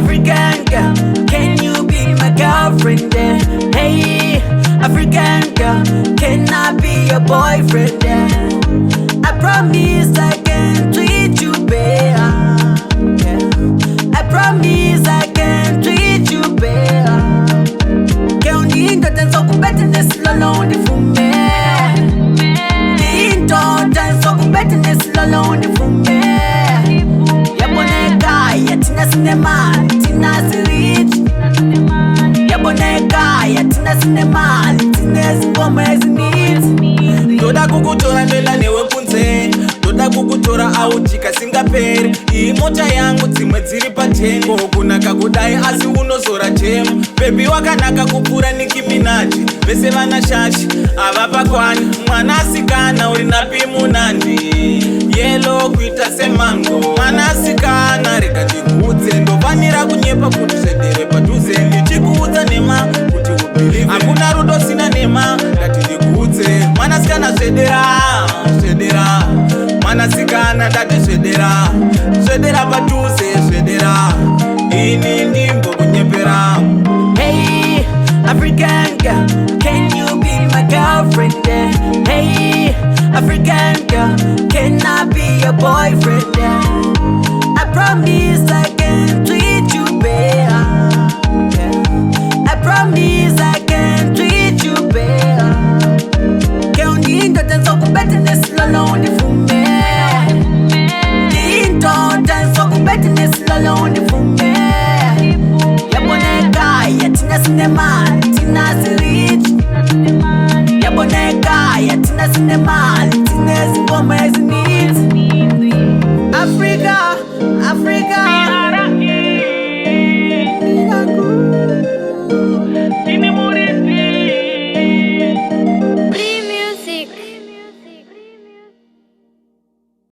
African girl, can you be my girlfriend? Hey, African girl, can I be your boyfriend? I promise I can treat you better. I promise I can treat you better. Girl, ninto tenso kubete nesilolo ndifume. Ninto tenso kubete nesilolo ndifume. Yaboneka yatina sinemali, tina sirich. Yaboneka yatina sinemali, tina zingoma ezininzi. Ndoda kukutora ndela newe kunze, ndoda kukutora auti kasingaperi. Iyi mota yangu dzimwe dziri patengo, kunaka kudai asi unozora temu. Baby wakanaka kupfuura Nicki Minaj, vese vana shashi avapakwani. Mwanasikana uri napi munandi, yellow kuita semango. Mwanasikana rega ndikuudze, ndofanira kunyepa kuti zvedere padhuze. Ndichikuudza nema kuti ubelieve, hakuna rudo sina nema ngati ndikuudze. Mwanasikana zvedera, zvedera. Mwanasikana ndati zvedera, zvedera padhuze, zvedera. Ini ndimbo kunyepera. Hey, African girl, can you be my girlfriend? Hey, African girl, can I be your boyfriend?